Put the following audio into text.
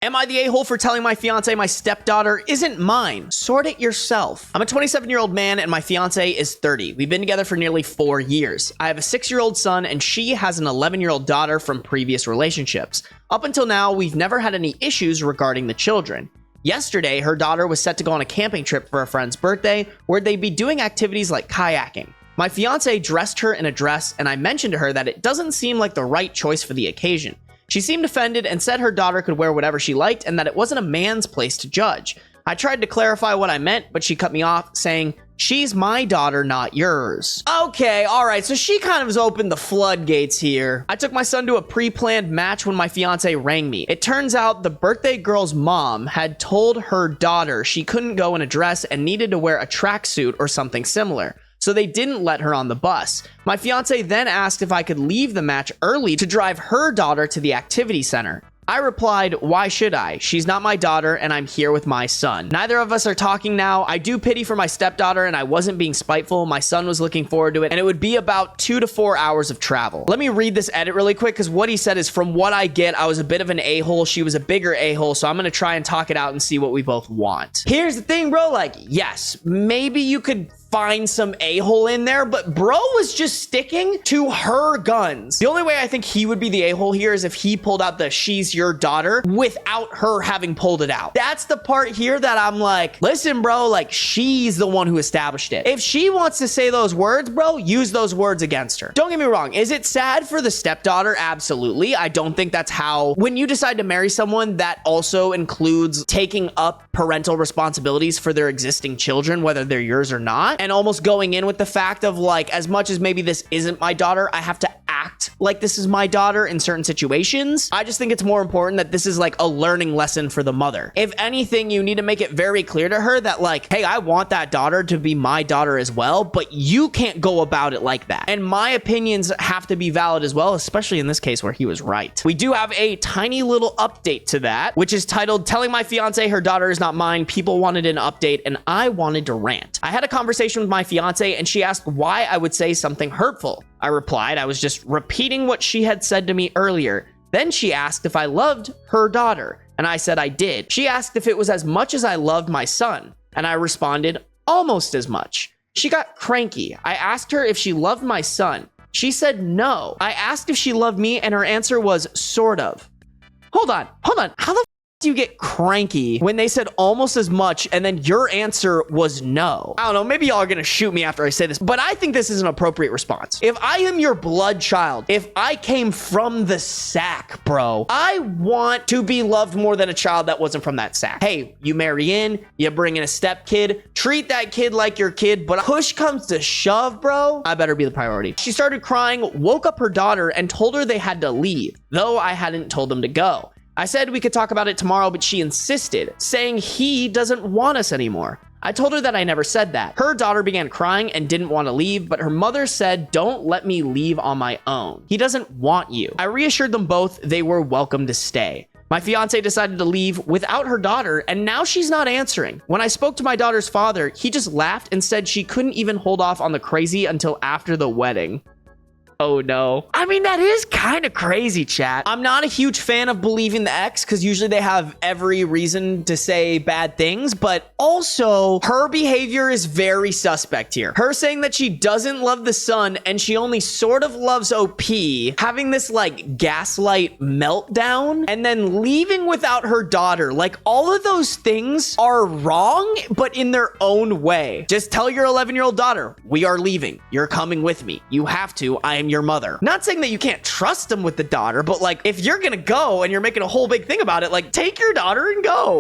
Am I the a-hole for telling my fiance my stepdaughter isn't mine? Sort it yourself. I'm a 27-year-old man and my fiance is 30. We've been together for nearly 4 years. I have a 6-year-old son and she has an 11-year-old daughter from previous relationships. Up until now, we've never had any issues regarding the children. Yesterday, her daughter was set to go on a camping trip for a friend's birthday where they'd be doing activities like kayaking. My fiance dressed her in a dress and I mentioned to her that it doesn't seem like the right choice for the occasion. She seemed offended and said her daughter could wear whatever she liked and that it wasn't a man's place to judge. I tried to clarify what I meant, but she cut me off saying, "She's my daughter, not yours." Okay, alright, so she kind of has opened the floodgates here. I took my son to a pre-planned match when my fiance rang me. It turns out the birthday girl's mom had told her daughter she couldn't go in a dress and needed to wear a tracksuit or something similar. So they didn't let her on the bus. My fiance then asked if I could leave the match early to drive her daughter to the activity center. I replied, "Why should I? She's not my daughter and I'm here with my son." Neither of us are talking now. I do pity for my stepdaughter and I wasn't being spiteful. My son was looking forward to it and it would be about 2 to 4 hours of travel. Let me read this edit really quick because what he said is, from what I get, I was a bit of an a-hole. She was a bigger a-hole. So I'm going to try and talk it out and see what we both want. Here's the thing, bro. Like, yes, maybe you could find some a-hole in there, but bro was just sticking to her guns. The only way I think he would be the a-hole here is if he pulled out the "she's your daughter" without her having pulled it out. That's the part here that I'm like, listen, bro, like she's the one who established it. If she wants to say those words, bro, use those words against her. Don't get me wrong. Is it sad for the stepdaughter? Absolutely. I don't think that's how, when you decide to marry someone, that also includes taking up parental responsibilities for their existing children, whether they're yours or not. And almost going in with the fact of like, as much as maybe this isn't my daughter, I have to act like this is my daughter in certain situations. I just think it's more important that this is like a learning lesson for the mother. If anything, you need to make it very clear to her that like, hey, I want that daughter to be my daughter as well, but you can't go about it like that. And my opinions have to be valid as well, especially in this case where he was right. We do have a tiny little update to that, which is titled "Telling My Fiance Her Daughter Is Not Mine." People wanted an update and I wanted to rant. I had a conversation with my fiance and she asked why I would say something hurtful. I replied I was just repeating what she had said to me earlier. Then she asked if I loved her daughter, and I said I did. She asked if it was as much as I loved my son, and I responded, almost as much. She got cranky. I asked her if she loved my son. She said no. I asked if she loved me, and her answer was sort of. Hold on. How the do you get cranky when they said almost as much and then your answer was no? I don't know, maybe y'all are gonna shoot me after I say this, but I think this is an appropriate response. If I am your blood child, if I came from the sack, bro, I want to be loved more than a child that wasn't from that sack. Hey, you marry in, you bring in a step kid, treat that kid like your kid, but push comes to shove, bro, I better be the priority. She started crying, woke up her daughter, and told her they had to leave, though I hadn't told them to go. I said we could talk about it tomorrow, but she insisted, saying he doesn't want us anymore. I told her that I never said that. Her daughter began crying and didn't want to leave, but her mother said, "Don't let me leave on my own. He doesn't want you." I reassured them both they were welcome to stay. My fiance decided to leave without her daughter, and now she's not answering. When I spoke to my daughter's father, he just laughed and said she couldn't even hold off on the crazy until after the wedding. Oh no. I mean, that is kind of crazy, chat. I'm not a huge fan of believing the ex because usually they have every reason to say bad things, but also her behavior is very suspect here. Her saying that she doesn't love the son and she only sort of loves OP, having this like gaslight meltdown, and then leaving without her daughter. Like, all of those things are wrong, but in their own way. Just tell your 11-year-old daughter, we are leaving. You're coming with me. You have to. I am your mother. Not saying that you can't trust them with the daughter, but like, if you're gonna go and you're making a whole big thing about it, like, take your daughter and go.